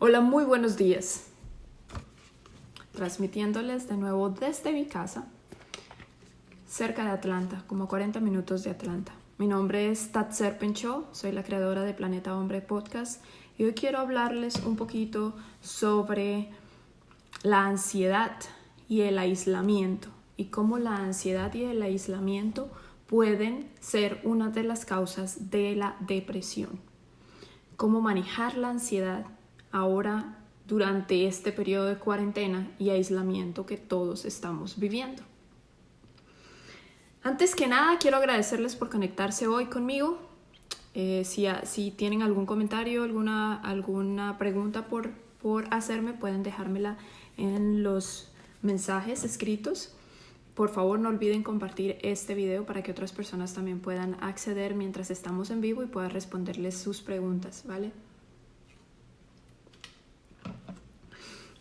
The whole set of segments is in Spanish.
Hola, muy buenos días. Transmitiéndoles de nuevo desde mi casa, cerca de Atlanta, como a 40 minutos de Atlanta. Mi nombre es Tat Serpencho, soy la creadora de Planeta Hombre Podcast y hoy quiero hablarles un poquito sobre la ansiedad y el aislamiento y cómo la ansiedad y el aislamiento pueden ser una de las causas de la depresión. Cómo manejar la ansiedad ahora durante este periodo de cuarentena y aislamiento que todos estamos viviendo. Antes que nada, quiero agradecerles por conectarse hoy conmigo. Si tienen algún comentario, alguna pregunta por hacerme, pueden dejármela en los mensajes escritos. Por favor, no olviden compartir este video para que otras personas también puedan acceder mientras estamos en vivo y puedan responderles sus preguntas, ¿vale?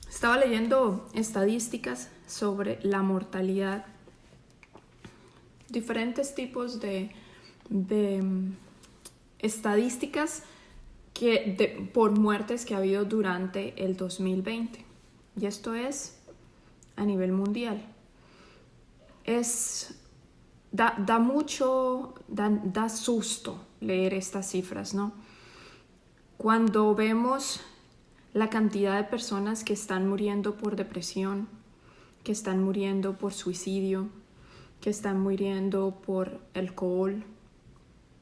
Estaba leyendo estadísticas sobre la mortalidad, diferentes tipos de estadísticas por muertes que ha habido durante el 2020. Y esto es a nivel mundial. Da susto leer estas cifras, ¿no? Cuando vemos la cantidad de personas que están muriendo por depresión, que están muriendo por suicidio, que están muriendo por alcohol,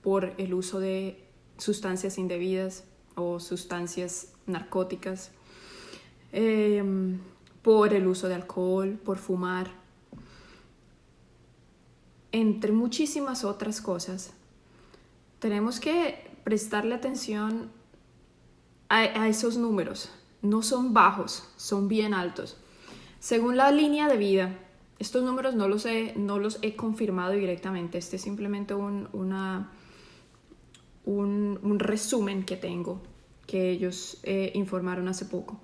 por el uso de sustancias indebidas o sustancias narcóticas, por el uso de alcohol, por fumar, entre muchísimas otras cosas. Tenemos que prestarle atención a esos números. No son bajos, son bien altos. Según la línea de vida, estos números no los he confirmado directamente. Este es simplemente un resumen que tengo, que ellos informaron hace poco.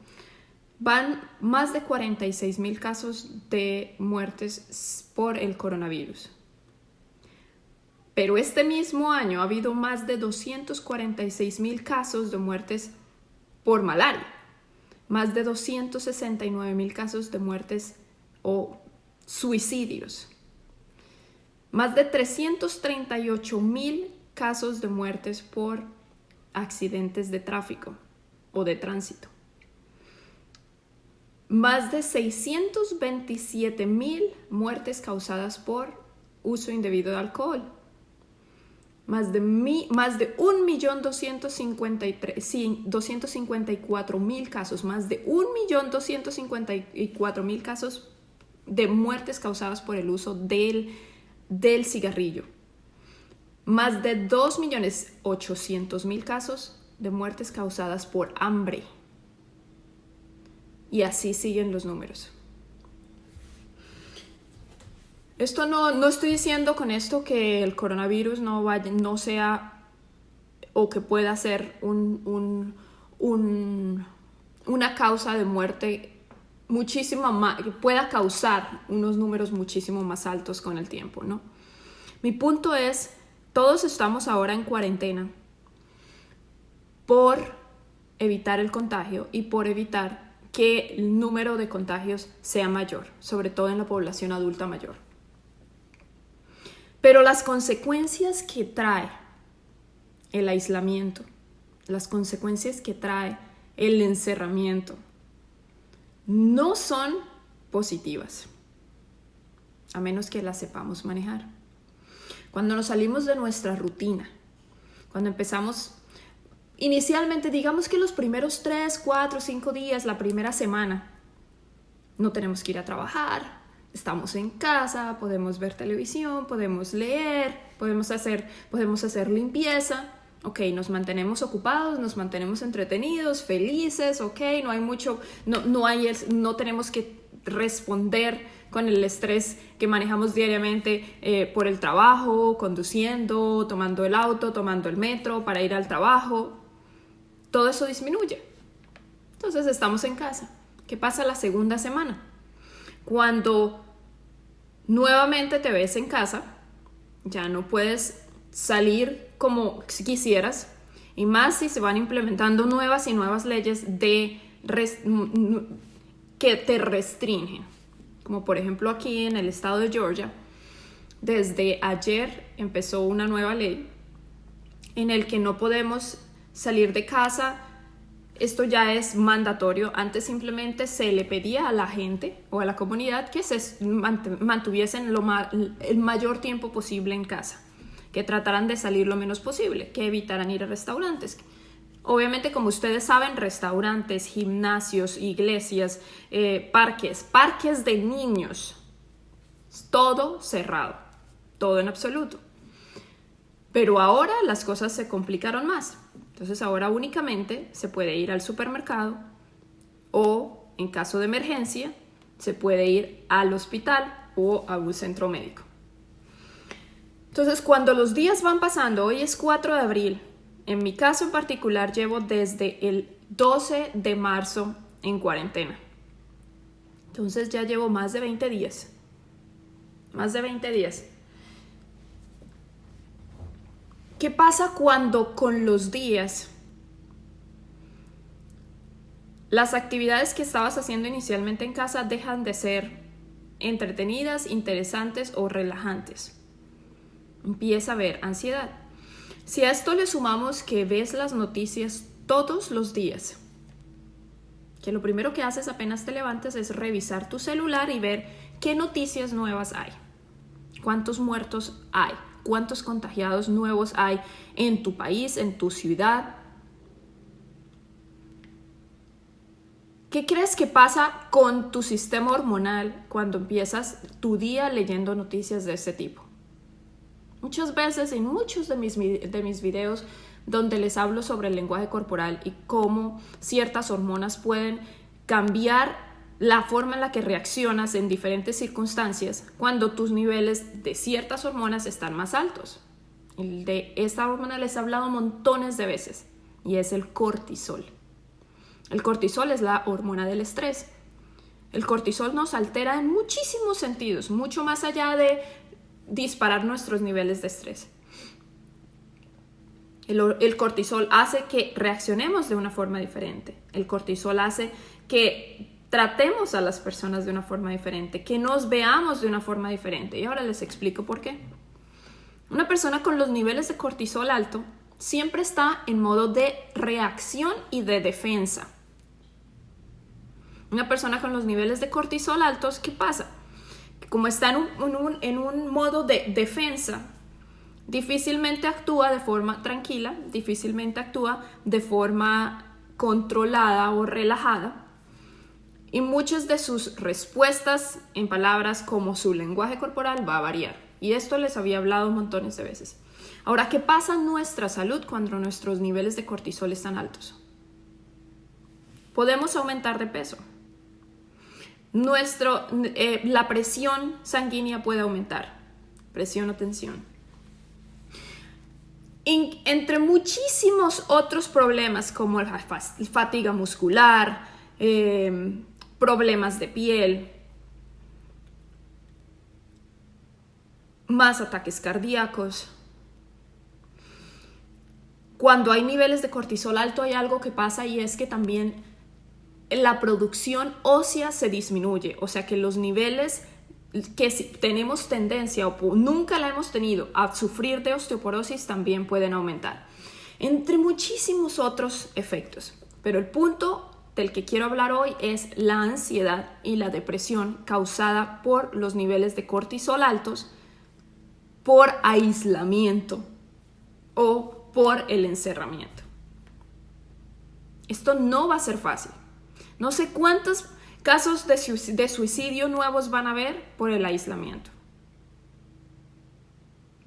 Van más de 46,000 casos de muertes por el coronavirus. Pero este mismo año ha habido más de 246,000 casos de muertes por malaria, más de 269,000 casos de muertes o suicidios, más de 338,000 casos de muertes por accidentes de tráfico o de tránsito, más de 627,000 muertes causadas por uso indebido de alcohol, más de 1,254,000 casos, más de 1,254,000 casos de muertes causadas por el uso del cigarrillo, más de 2,800,000 casos de muertes causadas por hambre. Y así siguen los números. Esto no estoy diciendo con esto que el coronavirus no sea o que pueda ser una causa de muerte muchísimo más, que pueda causar unos números muchísimo más altos con el tiempo, ¿no? Mi punto es, todos estamos ahora en cuarentena por evitar el contagio y por evitar que el número de contagios sea mayor, sobre todo en la población adulta mayor. Pero las consecuencias que trae el aislamiento, las consecuencias que trae el encerramiento, no son positivas, a menos que las sepamos manejar. Cuando nos salimos de nuestra rutina, cuando empezamos, inicialmente digamos que los primeros 3, 4, 5 días, la primera semana, no tenemos que ir a trabajar, estamos en casa, podemos ver televisión, podemos leer, podemos hacer limpieza, ok, nos mantenemos ocupados, nos mantenemos entretenidos, felices, ok, no tenemos que responder con el estrés que manejamos diariamente por el trabajo, conduciendo, tomando el auto, tomando el metro para ir al trabajo. Todo eso disminuye. Entonces estamos en casa. ¿Qué pasa la segunda semana? Cuando nuevamente te ves en casa, ya no puedes salir como quisieras Y más si se van implementando nuevas y nuevas leyes que te restringen. Como por ejemplo aquí en el estado de Georgia, desde ayer empezó una nueva ley en el que no podemos salir de casa. Esto ya es mandatorio. Antes simplemente se le pedía a la gente o a la comunidad que se mantuviesen el mayor tiempo posible en casa, que trataran de salir lo menos posible, que evitaran ir a restaurantes. Obviamente, como ustedes saben, restaurantes, gimnasios, iglesias, parques de niños, todo cerrado, todo en absoluto. Pero ahora las cosas se complicaron más. Entonces ahora únicamente se puede ir al supermercado o, en caso de emergencia, se puede ir al hospital o a un centro médico. Entonces, cuando los días van pasando, hoy es 4 de abril, en mi caso en particular llevo desde el 12 de marzo en cuarentena. Entonces ya llevo más de 20 días. Más de 20 días. ¿Qué pasa cuando con los días las actividades que estabas haciendo inicialmente en casa dejan de ser entretenidas, interesantes o relajantes? Empieza a haber ansiedad. Si a esto le sumamos que ves las noticias todos los días, que lo primero que haces apenas te levantes es revisar tu celular y ver qué noticias nuevas hay, cuántos muertos hay, cuántos contagiados nuevos hay en tu país, en tu ciudad. ¿Qué crees que pasa con tu sistema hormonal cuando empiezas tu día leyendo noticias de este tipo? Muchas veces en muchos de mis videos donde les hablo sobre el lenguaje corporal y cómo ciertas hormonas pueden cambiar la forma en la que reaccionas en diferentes circunstancias cuando tus niveles de ciertas hormonas están más altos. El de esta hormona les he hablado montones de veces y es el cortisol. El cortisol es la hormona del estrés. El cortisol nos altera en muchísimos sentidos, mucho más allá de disparar nuestros niveles de estrés. El cortisol hace que reaccionemos de una forma diferente. El cortisol hace que tratemos a las personas de una forma diferente, que nos veamos de una forma diferente. Y ahora les explico por qué. Una persona con los niveles de cortisol alto siempre está en modo de reacción y de defensa. Una persona con los niveles de cortisol altos, ¿qué pasa? Como está en un modo de defensa, difícilmente actúa de forma tranquila, difícilmente actúa de forma controlada o relajada. Y muchas de sus respuestas en palabras como su lenguaje corporal va a variar. Y esto les había hablado montones de veces. Ahora, ¿qué pasa en nuestra salud cuando nuestros niveles de cortisol están altos? Podemos aumentar de peso. La presión sanguínea puede aumentar, presión o tensión. Entre muchísimos otros problemas como la fatiga muscular, problemas de piel, más ataques cardíacos. Cuando hay niveles de cortisol alto hay algo que pasa y es que también la producción ósea se disminuye, o sea que los niveles que si tenemos tendencia o nunca la hemos tenido a sufrir de osteoporosis también pueden aumentar, entre muchísimos otros efectos. Pero el punto del que quiero hablar hoy es la ansiedad y la depresión causada por los niveles de cortisol altos, por aislamiento o por el encerramiento. Esto no va a ser fácil. No sé cuántos casos de suicidio nuevos van a haber por el aislamiento.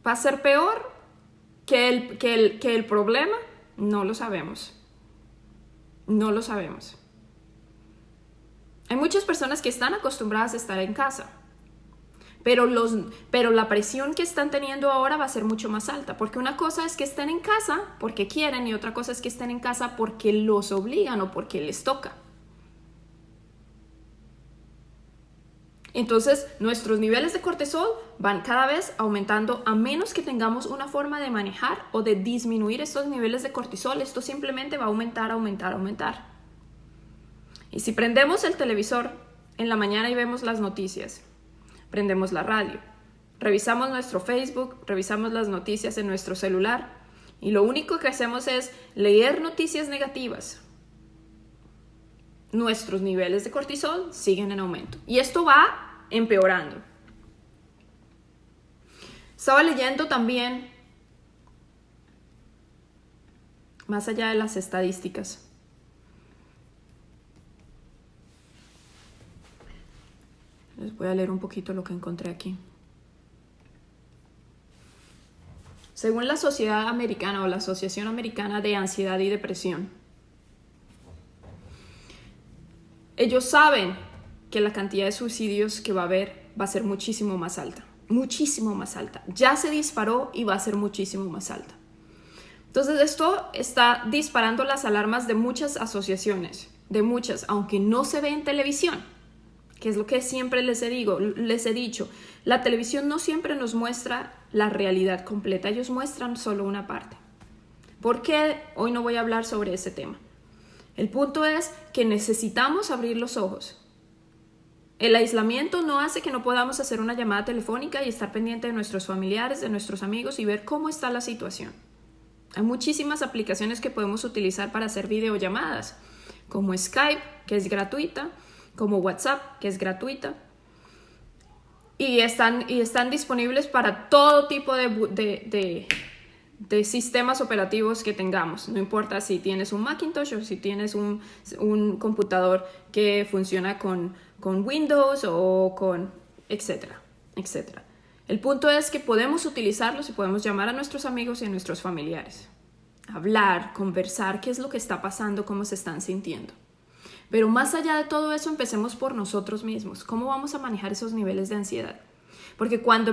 ¿Va a ser peor que el problema? No lo sabemos. No lo sabemos. Hay muchas personas que están acostumbradas a estar en casa, pero la presión que están teniendo ahora va a ser mucho más alta, porque una cosa es que estén en casa porque quieren y otra cosa es que estén en casa porque los obligan o porque les toca. Entonces, nuestros niveles de cortisol van cada vez aumentando a menos que tengamos una forma de manejar o de disminuir estos niveles de cortisol. Esto simplemente va a aumentar, aumentar, aumentar. Y si prendemos el televisor en la mañana y vemos las noticias, prendemos la radio, revisamos nuestro Facebook, revisamos las noticias en nuestro celular y lo único que hacemos es leer noticias negativas, nuestros niveles de cortisol siguen en aumento y esto va empeorando. Estaba leyendo también, más allá de las estadísticas, les voy a leer un poquito lo que encontré aquí. Según la Sociedad Americana o la Asociación Americana de Ansiedad y Depresión, ellos saben que la cantidad de suicidios que va a haber va a ser muchísimo más alta. Muchísimo más alta. Ya se disparó y va a ser muchísimo más alta. Entonces esto está disparando las alarmas de muchas asociaciones, de muchas, aunque no se ve en televisión, que es lo que siempre les he dicho. La televisión no siempre nos muestra la realidad completa, ellos muestran solo una parte. ¿Por qué hoy no voy a hablar sobre ese tema? El punto es que necesitamos abrir los ojos. El aislamiento no hace que no podamos hacer una llamada telefónica y estar pendiente de nuestros familiares, de nuestros amigos y ver cómo está la situación. Hay muchísimas aplicaciones que podemos utilizar para hacer videollamadas, como Skype, que es gratuita, como WhatsApp, que es gratuita, y están disponibles para todo tipo de sistemas operativos que tengamos. No importa si tienes un Macintosh o si tienes un computador que funciona con Windows o con etcétera, etcétera. El punto es que podemos utilizarlos y podemos llamar a nuestros amigos y a nuestros familiares. Hablar, conversar, qué es lo que está pasando, cómo se están sintiendo. Pero más allá de todo eso, empecemos por nosotros mismos. ¿Cómo vamos a manejar esos niveles de ansiedad? Porque cuando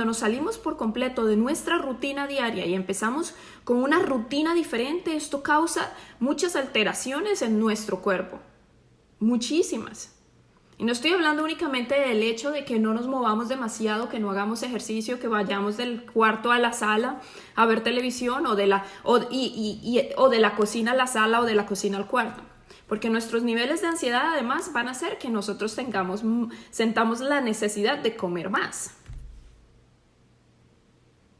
nos salimos por completo de nuestra rutina diaria y empezamos con una rutina diferente, esto causa muchas alteraciones en nuestro cuerpo. Muchísimas. Y no estoy hablando únicamente del hecho de que no nos movamos demasiado, que no hagamos ejercicio, que vayamos del cuarto a la sala a ver televisión o de la cocina a la sala o de la cocina al cuarto. Porque nuestros niveles de ansiedad además van a hacer que nosotros sentamos la necesidad de comer más.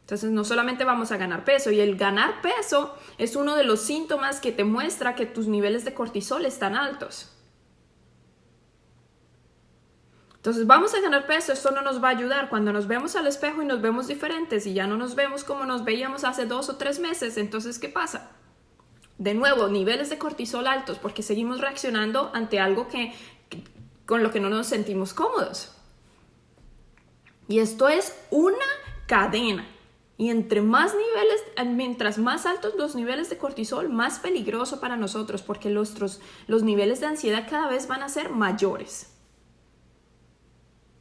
Entonces no solamente vamos a ganar peso, y el ganar peso es uno de los síntomas que te muestra que tus niveles de cortisol están altos. Entonces vamos a ganar peso, esto no nos va a ayudar. Cuando nos vemos al espejo y nos vemos diferentes y ya no nos vemos como nos veíamos hace 2 o 3 meses, entonces ¿qué pasa? De nuevo, niveles de cortisol altos porque seguimos reaccionando ante algo con lo que no nos sentimos cómodos. Y esto es una cadena. Y mientras más altos los niveles de cortisol, más peligroso para nosotros porque los niveles de ansiedad cada vez van a ser mayores.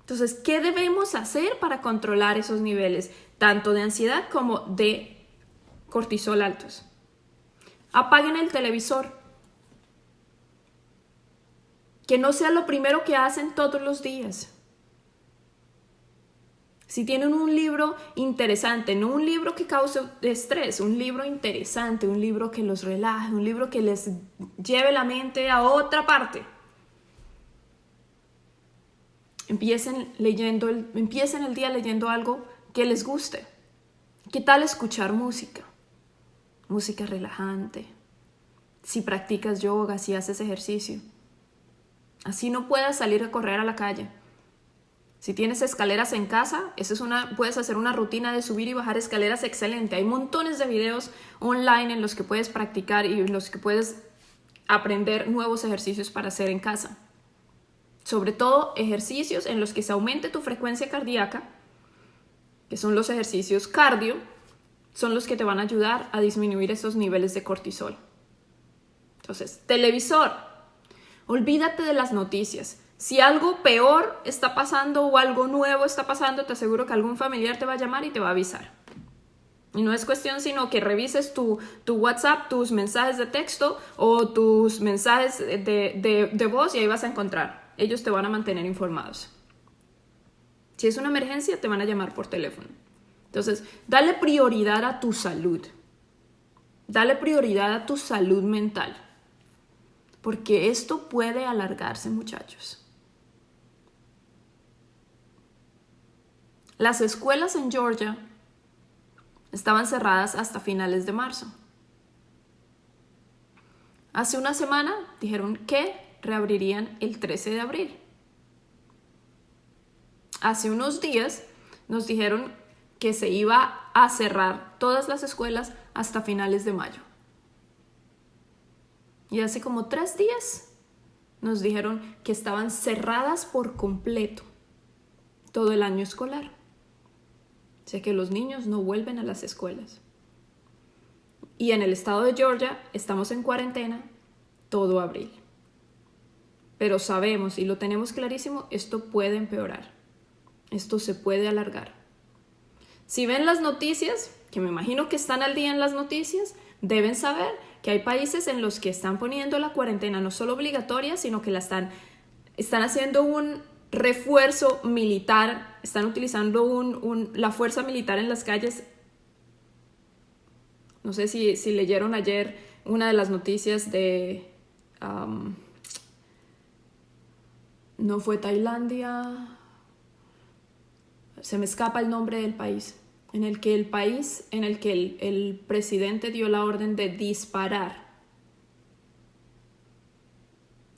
Entonces, ¿qué debemos hacer para controlar esos niveles, tanto de ansiedad como de cortisol altos? Apaguen el televisor. Que no sea lo primero que hacen todos los días. Si tienen un libro interesante, no un libro que cause estrés, un libro interesante, un libro que los relaje, un libro que les lleve la mente a otra parte. Empiecen el día leyendo algo que les guste. ¿Qué tal escuchar música? Música relajante. Si practicas yoga, si haces ejercicio. Así no puedas salir a correr a la calle. Si tienes escaleras en casa, puedes hacer una rutina de subir y bajar escaleras excelente. Hay montones de videos online en los que puedes practicar y en los que puedes aprender nuevos ejercicios para hacer en casa. Sobre todo ejercicios en los que se aumente tu frecuencia cardíaca, que son los ejercicios cardio, son los que te van a ayudar a disminuir esos niveles de cortisol. Entonces, televisor, olvídate de las noticias. Si algo peor está pasando o algo nuevo está pasando, te aseguro que algún familiar te va a llamar y te va a avisar. Y no es cuestión sino que revises tu WhatsApp, tus mensajes de texto o tus mensajes de voz y ahí vas a encontrar. Ellos te van a mantener informados. Si es una emergencia, te van a llamar por teléfono. Entonces, dale prioridad a tu salud. Dale prioridad a tu salud mental. Porque esto puede alargarse, muchachos. Las escuelas en Georgia estaban cerradas hasta finales de marzo. Hace una semana dijeron que reabrirían el 13 de abril. Hace unos días nos dijeron que se iba a cerrar todas las escuelas hasta finales de mayo. Y hace como 3 días nos dijeron que estaban cerradas por completo todo el año escolar. O sea que los niños no vuelven a las escuelas. Y en el estado de Georgia estamos en cuarentena todo abril. Pero sabemos y lo tenemos clarísimo, esto puede empeorar. Esto se puede alargar. Si ven las noticias, que me imagino que están al día en las noticias, deben saber que hay países en los que están poniendo la cuarentena no solo obligatoria, sino que la están haciendo un refuerzo militar, están utilizando la fuerza militar en las calles. No sé si leyeron ayer una de las noticias de... no fue Tailandia, se me escapa el nombre del país, en el que el presidente dio la orden de disparar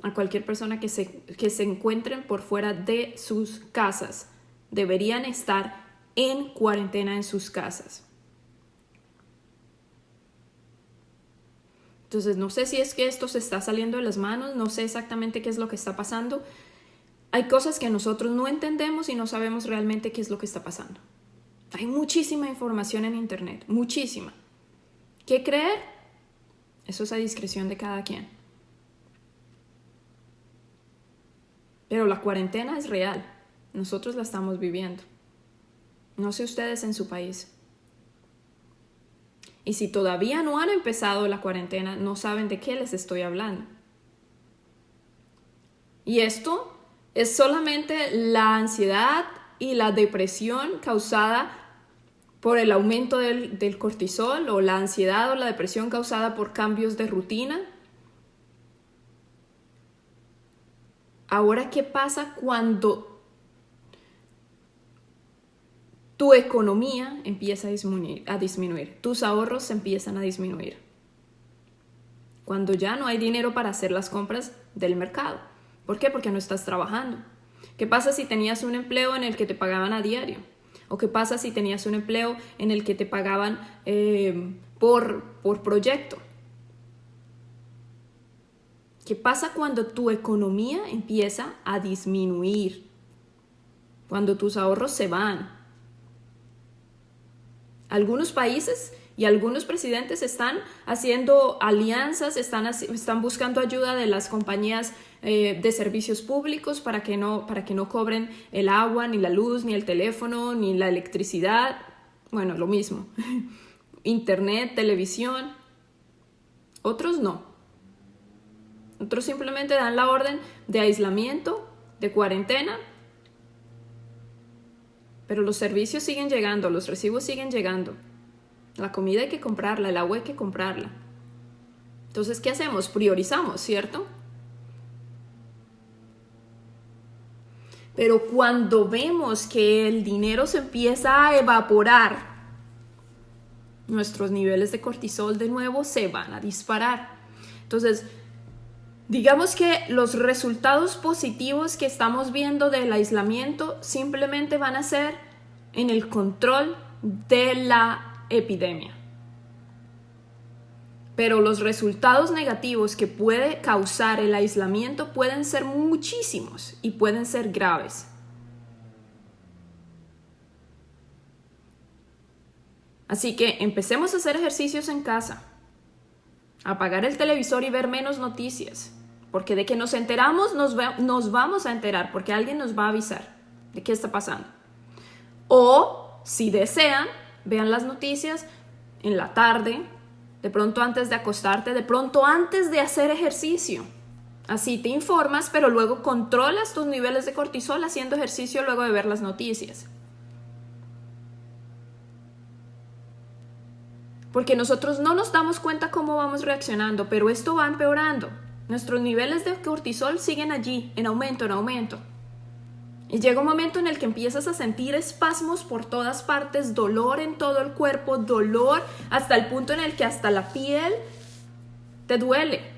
a cualquier persona que se encuentren por fuera de sus casas. Deberían estar en cuarentena en sus casas. Entonces, no sé si es que esto se está saliendo de las manos, no sé exactamente qué es lo que está pasando. Hay cosas que nosotros no entendemos y no sabemos realmente qué es lo que está pasando. Hay muchísima información en internet, muchísima. ¿Qué creer? Eso es a discreción de cada quien. Pero la cuarentena es real. Nosotros la estamos viviendo. No sé ustedes en su país. Y si todavía no han empezado la cuarentena, no saben de qué les estoy hablando. Y esto es solamente la ansiedad y la depresión causada por el aumento del cortisol, o la ansiedad o la depresión causada por cambios de rutina. Ahora, ¿qué pasa cuando tu economía empieza a disminuir? Tus ahorros empiezan a disminuir. Cuando ya no hay dinero para hacer las compras del mercado. ¿Por qué? Porque no estás trabajando. ¿Qué pasa si tenías un empleo en el que te pagaban a diario? ¿O qué pasa si tenías un empleo en el que te pagaban por proyecto? ¿Qué pasa cuando tu economía empieza a disminuir? Cuando tus ahorros se van. Algunos países y algunos presidentes están haciendo alianzas, están buscando ayuda de las compañías de servicios públicos para que no cobren el agua, ni la luz, ni el teléfono, ni la electricidad. Bueno, lo mismo. Internet, televisión. Otros no. Otros simplemente dan la orden de aislamiento, de cuarentena. Pero los servicios siguen llegando, los recibos siguen llegando. La comida hay que comprarla, el agua hay que comprarla. Entonces, ¿qué hacemos? Priorizamos, ¿cierto? Pero cuando vemos que el dinero se empieza a evaporar, nuestros niveles de cortisol de nuevo se van a disparar. Entonces, digamos que los resultados positivos que estamos viendo del aislamiento simplemente van a ser en el control de la epidemia. Pero los resultados negativos que puede causar el aislamiento pueden ser muchísimos y pueden ser graves. Así que empecemos a hacer ejercicios en casa, apagar el televisor y ver menos noticias, porque de que nos enteramos nos vamos a enterar, porque alguien nos va a avisar de qué está pasando. O, si desean, vean las noticias en la tarde, de pronto antes de acostarte, de pronto antes de hacer ejercicio. Así te informas, pero luego controlas tus niveles de cortisol haciendo ejercicio luego de ver las noticias. Porque nosotros no nos damos cuenta cómo vamos reaccionando, pero esto va empeorando. Nuestros niveles de cortisol siguen allí, en aumento, en aumento. Y llega un momento en el que empiezas a sentir espasmos por todas partes, dolor en todo el cuerpo, dolor hasta el punto en el que hasta la piel te duele.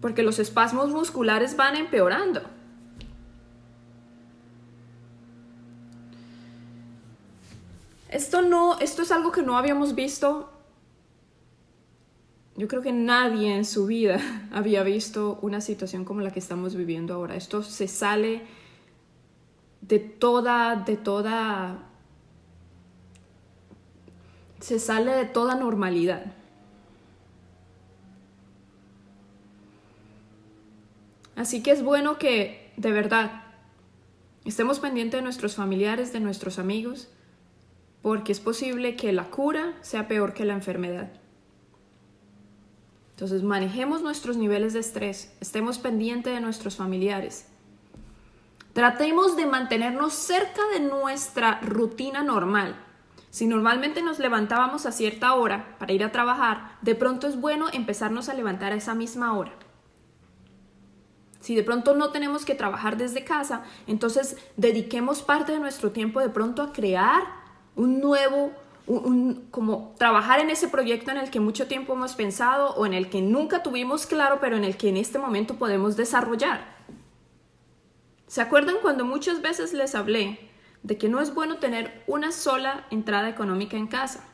Porque los espasmos musculares van empeorando. Esto es algo que no habíamos visto. Yo creo que nadie en su vida había visto una situación como la que estamos viviendo ahora. Esto se sale de toda normalidad. Así que es bueno que, de verdad, estemos pendientes de nuestros familiares, de nuestros amigos, porque es posible que la cura sea peor que la enfermedad. Entonces, manejemos nuestros niveles de estrés, estemos pendientes de nuestros familiares. Tratemos de mantenernos cerca de nuestra rutina normal. Si normalmente nos levantábamos a cierta hora para ir a trabajar, de pronto es bueno empezarnos a levantar a esa misma hora. Si de pronto no tenemos que trabajar desde casa, entonces dediquemos parte de nuestro tiempo de pronto a crear un nuevo, como trabajar en ese proyecto en el que mucho tiempo hemos pensado o en el que nunca tuvimos claro, pero en el que en este momento podemos desarrollar. ¿Se acuerdan cuando muchas veces les hablé de que no es bueno tener una sola entrada económica en casa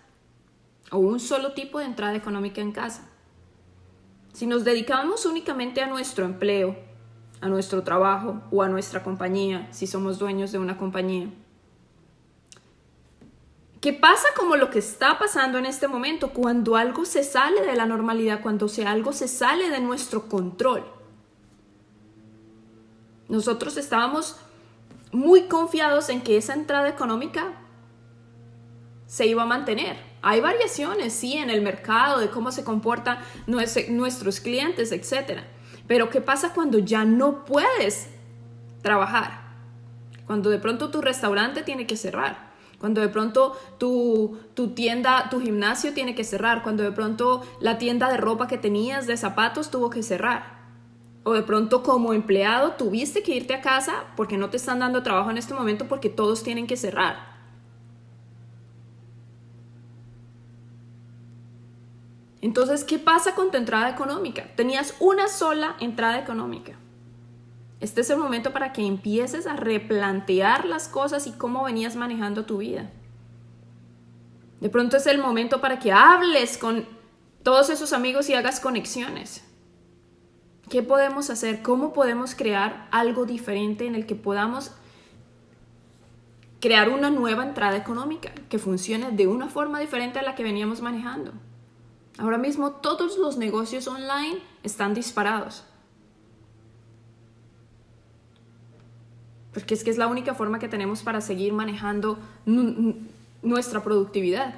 o un solo tipo de entrada económica en casa? Si nos dedicamos únicamente a nuestro empleo, a nuestro trabajo o a nuestra compañía, si somos dueños de una compañía, ¿qué pasa como lo que está pasando en este momento cuando algo se sale de la normalidad, cuando algo se sale de nuestro control? Nosotros estábamos muy confiados en que esa entrada económica se iba a mantener. Hay variaciones, sí, en el mercado, de cómo se comportan nuestros clientes, etc. Pero ¿qué pasa cuando ya no puedes trabajar? Cuando de pronto tu restaurante tiene que cerrar. Cuando de pronto tu tienda, tu gimnasio tiene que cerrar. Cuando de pronto la tienda de ropa que tenías, de zapatos, tuvo que cerrar. O de pronto como empleado tuviste que irte a casa porque no te están dando trabajo en este momento porque todos tienen que cerrar. Entonces, ¿qué pasa con tu entrada económica? Tenías una sola entrada económica. Este es el momento para que empieces a replantear las cosas y cómo venías manejando tu vida. De pronto es el momento para que hables con todos esos amigos y hagas conexiones. ¿Qué podemos hacer? ¿Cómo podemos crear algo diferente en el que podamos crear una nueva entrada económica que funcione de una forma diferente a la que veníamos manejando? Ahora mismo todos los negocios online están disparados. Porque es que es la única forma que tenemos para seguir manejando nuestra productividad.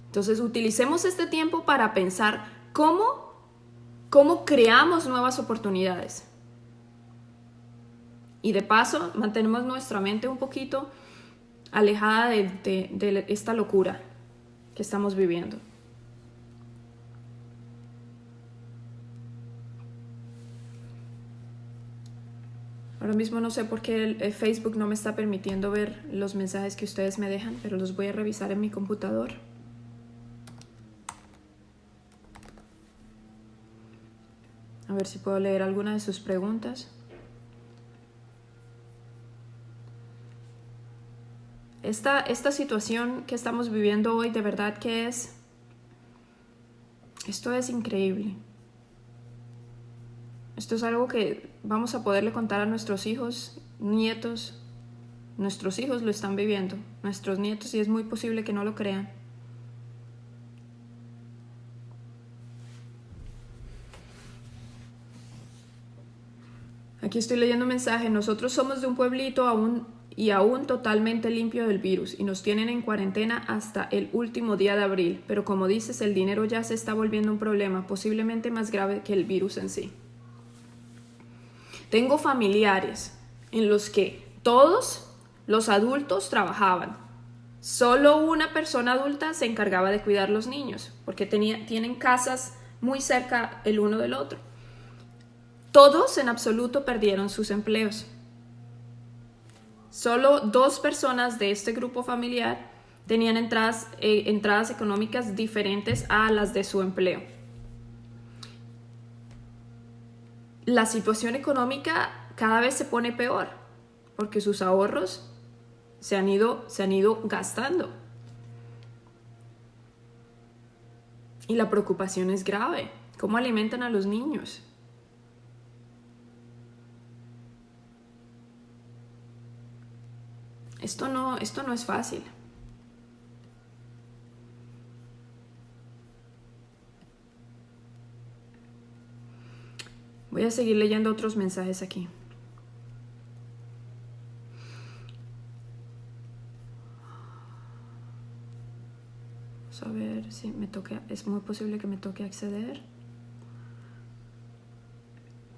Entonces utilicemos este tiempo para pensar cómo creamos nuevas oportunidades. Y de paso mantenemos nuestra mente un poquito alejada de esta locura que estamos viviendo. Ahora mismo no sé por qué el Facebook no me está permitiendo ver los mensajes que ustedes me dejan, pero los voy a revisar en mi computador. A ver si puedo leer alguna de sus preguntas. Esta situación que estamos viviendo hoy, de verdad que esto es increíble. Esto es algo que vamos a poderle contar a nuestros hijos, nietos. Nuestros hijos lo están viviendo, nuestros nietos, y es muy posible que no lo crean. Aquí estoy leyendo un mensaje. Nosotros somos de un pueblito aún y aún totalmente limpio del virus y nos tienen en cuarentena hasta el último día de abril. Pero como dices, el dinero ya se está volviendo un problema, posiblemente más grave que el virus en sí. Tengo familiares en los que todos los adultos trabajaban. Solo una persona adulta se encargaba de cuidar los niños, porque tienen casas muy cerca el uno del otro. Todos en absoluto perdieron sus empleos. Solo 2 personas de este grupo familiar tenían entradas económicas diferentes a las de su empleo. La situación económica cada vez se pone peor porque sus ahorros se han ido gastando. Y la preocupación es grave. ¿Cómo alimentan a los niños? Esto no es fácil. Voy a seguir leyendo otros mensajes aquí. Vamos a ver si es muy posible que me toque acceder.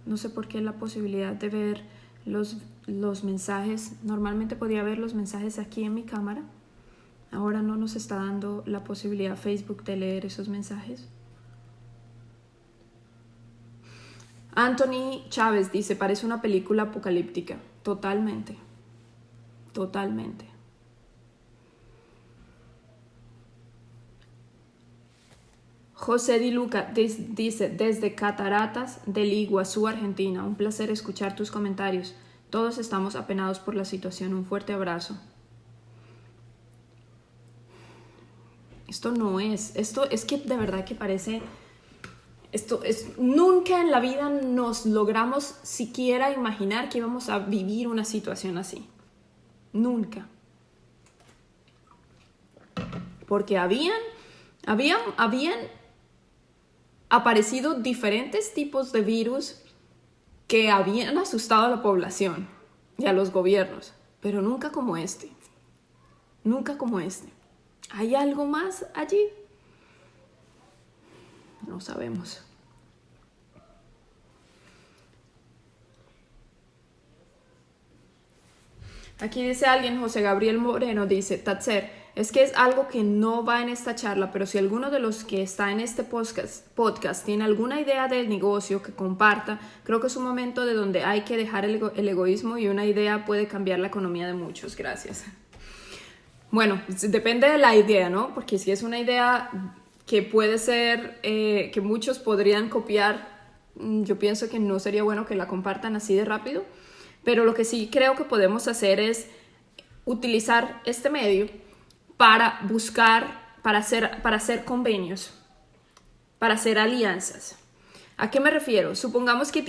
No sé por qué la posibilidad de ver los mensajes. Normalmente podía ver los mensajes aquí en mi cámara. Ahora no nos está dando la posibilidad Facebook de leer esos mensajes. Anthony Chávez dice, parece una película apocalíptica. Totalmente. Totalmente. José Di Luca dice, desde Cataratas del Iguazú, Argentina, un placer escuchar tus comentarios. Todos estamos apenados por la situación. Un fuerte abrazo. Esto es que de verdad que parece, nunca en la vida nos logramos siquiera imaginar que íbamos a vivir una situación así. Nunca. Porque habían aparecido diferentes tipos de virus que habían asustado a la población y a los gobiernos, pero nunca como este. Nunca como este. ¿Hay algo más allí? No sabemos. Aquí dice alguien, José Gabriel Moreno, dice, Tatser, es que es algo que no va en esta charla, pero si alguno de los que está en este podcast tiene alguna idea del negocio que comparta, creo que es un momento de donde hay que dejar el egoísmo y una idea puede cambiar la economía de muchos. Gracias. Bueno, depende de la idea, ¿no? Porque si es una idea que puede ser, que muchos podrían copiar, yo pienso que no sería bueno que la compartan así de rápido. Pero lo que sí creo que podemos hacer es utilizar este medio para buscar, para hacer convenios, para hacer alianzas. ¿A qué me refiero? Supongamos que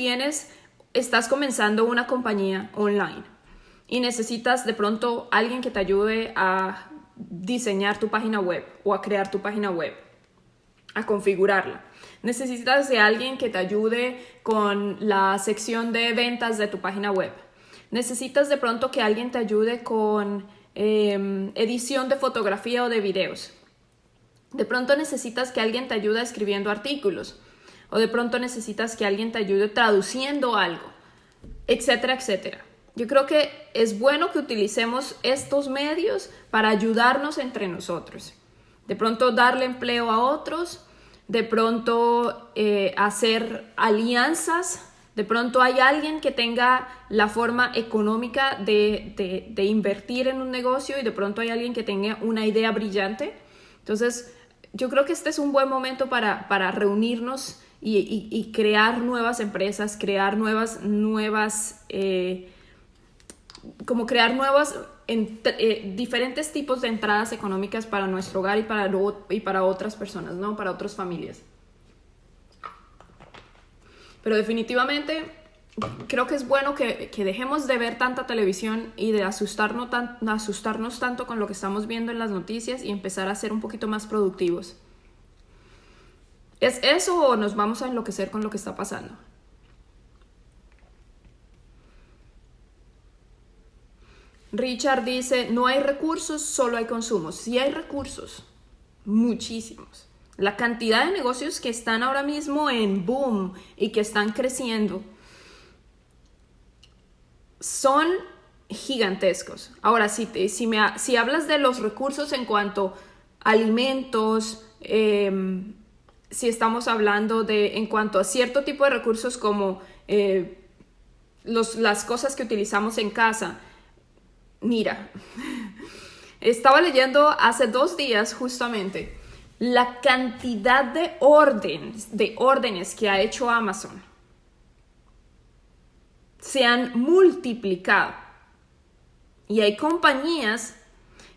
estás comenzando una compañía online y necesitas de pronto alguien que te ayude a diseñar tu página web o a crear tu página web, a configurarla. Necesitas de alguien que te ayude con la sección de ventas de tu página web. Necesitas de pronto que alguien te ayude con edición de fotografía o de videos. De pronto necesitas que alguien te ayude escribiendo artículos. O de pronto necesitas que alguien te ayude traduciendo algo, etcétera, etcétera. Yo creo que es bueno que utilicemos estos medios para ayudarnos entre nosotros. De pronto darle empleo a otros, de pronto hacer alianzas. De pronto hay alguien que tenga la forma económica de invertir en un negocio y de pronto hay alguien que tenga una idea brillante. Entonces, yo creo que este es un buen momento para reunirnos y crear nuevas empresas, crear diferentes tipos de entradas económicas para nuestro hogar y para otras personas, ¿no? Para otras familias. Pero definitivamente creo que es bueno que dejemos de ver tanta televisión y de asustarnos tanto con lo que estamos viendo en las noticias y empezar a ser un poquito más productivos. ¿Es eso o nos vamos a enloquecer con lo que está pasando? Richard dice, no hay recursos, solo hay consumos. Sí hay recursos, muchísimos. La cantidad de negocios que están ahora mismo en boom y que están creciendo son gigantescos. Ahora, si hablas de los recursos en cuanto a alimentos, si estamos hablando en cuanto a cierto tipo de recursos como las cosas que utilizamos en casa, mira, estaba leyendo hace 2 días justamente la cantidad de órdenes que ha hecho Amazon se han multiplicado. Y hay compañías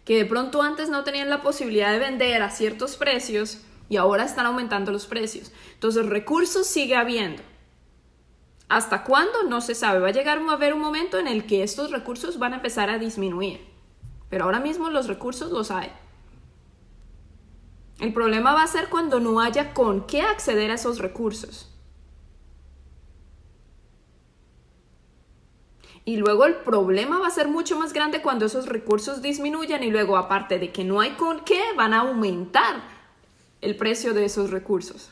que de pronto antes no tenían la posibilidad de vender a ciertos precios y ahora están aumentando los precios. Entonces, recursos sigue habiendo. ¿Hasta cuándo? No se sabe. Va a llegar a haber un momento en el que estos recursos van a empezar a disminuir. Pero ahora mismo los recursos los hay. El problema va a ser cuando no haya con qué acceder a esos recursos. Y luego el problema va a ser mucho más grande cuando esos recursos disminuyan y luego, aparte de que no hay con qué, van a aumentar el precio de esos recursos.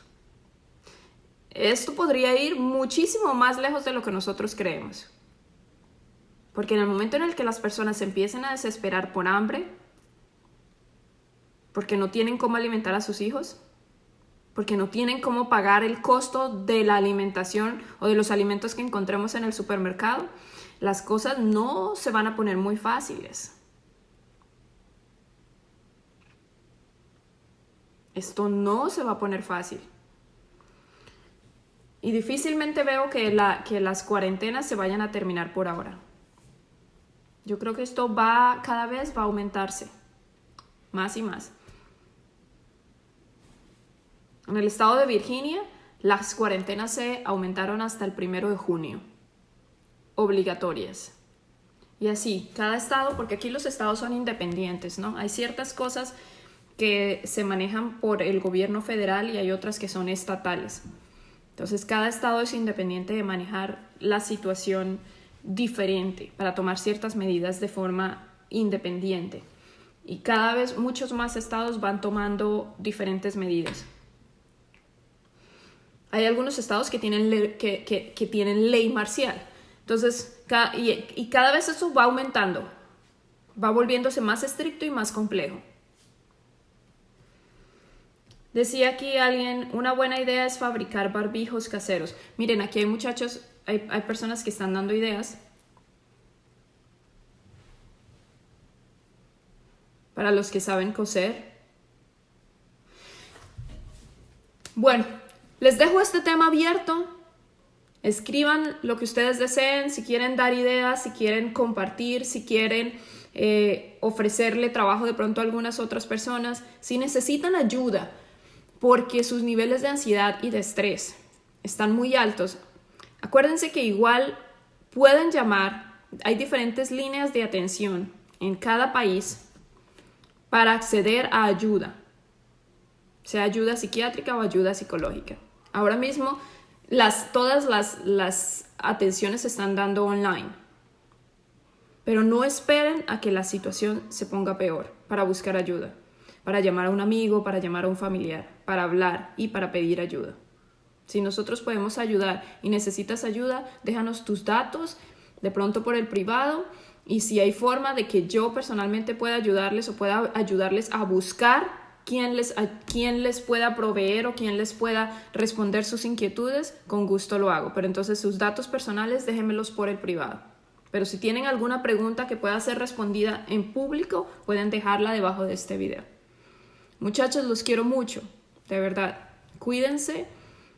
Esto podría ir muchísimo más lejos de lo que nosotros creemos. Porque en el momento en el que las personas se empiecen a desesperar por hambre, porque no tienen cómo alimentar a sus hijos, porque no tienen cómo pagar el costo de la alimentación o de los alimentos que encontremos en el supermercado, las cosas no se van a poner muy fáciles. Esto no se va a poner fácil. Y difícilmente veo que las cuarentenas se vayan a terminar por ahora. Yo creo que esto cada vez va a aumentarse, más y más. En el estado de Virginia, las cuarentenas se aumentaron hasta el 1 de junio, obligatorias. Y así, cada estado, porque aquí los estados son independientes, ¿no? Hay ciertas cosas que se manejan por el gobierno federal y hay otras que son estatales. Entonces, cada estado es independiente de manejar la situación diferente para tomar ciertas medidas de forma independiente. Y cada vez muchos más estados van tomando diferentes medidas. Hay algunos estados que tienen ley marcial. Entonces, cada vez eso va aumentando. Va volviéndose más estricto y más complejo. Decía aquí alguien, una buena idea es fabricar barbijos caseros. Miren, aquí hay muchachos, hay personas que están dando ideas. Para los que saben coser. Bueno, les dejo este tema abierto. Escriban lo que ustedes deseen, si quieren dar ideas, si quieren compartir, si quieren ofrecerle trabajo de pronto a algunas otras personas, si necesitan ayuda porque sus niveles de ansiedad y de estrés están muy altos. Acuérdense que igual pueden llamar, hay diferentes líneas de atención en cada país para acceder a ayuda, sea ayuda psiquiátrica o ayuda psicológica. Ahora mismo todas las atenciones se están dando online, pero no esperen a que la situación se ponga peor para buscar ayuda, para llamar a un amigo, para llamar a un familiar, para hablar y para pedir ayuda. Si nosotros podemos ayudar y necesitas ayuda, déjanos tus datos, de pronto por el privado, y si hay forma de que yo personalmente pueda ayudarles o pueda ayudarles a buscar quién les pueda proveer o quién les pueda responder sus inquietudes, con gusto lo hago. Pero entonces sus datos personales déjenmelos por el privado. Pero si tienen alguna pregunta que pueda ser respondida en público, pueden dejarla debajo de este video. Muchachos, los quiero mucho, de verdad. Cuídense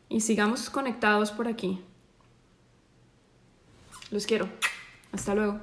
y sigamos conectados por aquí. Los quiero. Hasta luego.